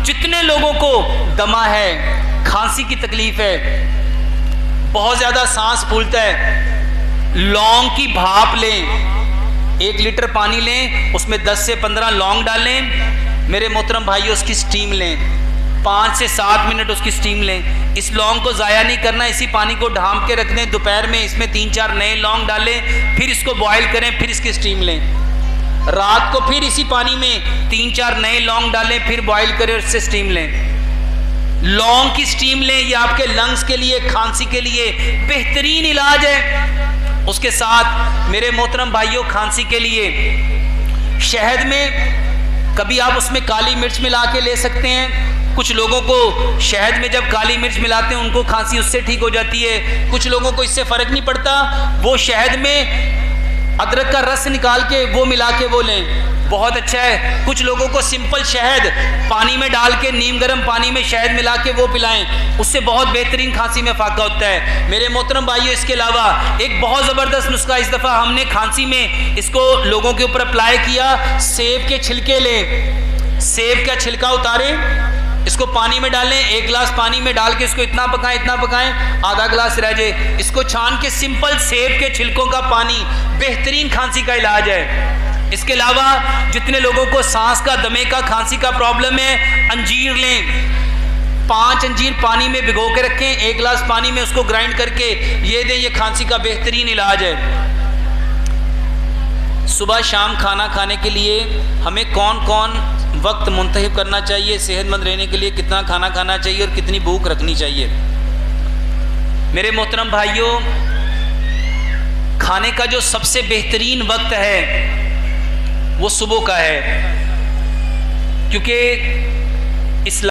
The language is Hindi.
जितने लोगों को दमा है, खांसी की तकलीफ है, बहुत ज्यादा सांस फूलता है, लौंग की भाप लें। 1 लीटर पानी लें, उसमें 10 से 15 लौंग डालें। मेरे मोहतरम भाइयों, उसकी स्टीम लें, 5 से 7 मिनट उसकी स्टीम लें। इस लौंग को ज़ाया नहीं करना, इसी पानी को ढांप के रख दें। दोपहर में इसमें 3-4 नए लौंग डालें, फिर इसको बॉयल करें, फिर इसकी स्टीम लें। रात को फिर इसी पानी में 3-4 नए लौंग डालें, फिर बॉयल करें और इससे स्टीम लें। लौंग की स्टीम लें, ये आपके लंग्स के लिए, खांसी के लिए बेहतरीन इलाज है। उसके साथ मेरे मोहतरम भाइयों, खांसी के लिए शहद में कभी आप उसमें काली मिर्च मिला के ले सकते हैं। कुछ लोगों को शहद में जब काली मिर्च मिलाते हैं उनको खांसी उससे ठीक हो जाती है। कुछ लोगों को इससे फ़र्क नहीं पड़ता, वो शहद में अदरक का रस निकाल के वो मिला के वो लें, बहुत अच्छा है। कुछ लोगों को सिंपल शहद पानी में डाल के, नीम गर्म पानी में शहद मिला के वो पिलाएं, उससे बहुत बेहतरीन खांसी में फ़ायदा होता है। मेरे मोहतरम भाइयों, इसके अलावा एक बहुत ज़बरदस्त नुस्खा इस दफ़ा हमने खांसी में इसको लोगों के ऊपर अप्लाई किया। सेब के छिलके लें, सेब का छिलका उतारें, इसको पानी में डालें, 1 गिलास पानी में डाल के इसको इतना पकाएं, आधा गिलास रह जाए, इसको छान के सिंपल सेब के छिलकों का पानी बेहतरीन खांसी का इलाज है। इसके अलावा जितने लोगों को सांस का, दमे का, खांसी का प्रॉब्लम है, अंजीर लें, 5 अंजीर पानी में भिगो के रखें, 1 गिलास पानी में उसको ग्राइंड करके ये दें, ये खांसी का बेहतरीन इलाज है। सुबह शाम खाना खाने के लिए हमें कौन कौन वक्त मुंतखब करना चाहिए, सेहतमंद रहने के लिए कितना खाना खाना चाहिए और कितनी भूख रखनी चाहिए? मेरे मोहतरम भाइयों, खाने का जो सबसे बेहतरीन वक्त है वो सुबह का है, क्योंकि इस्लाम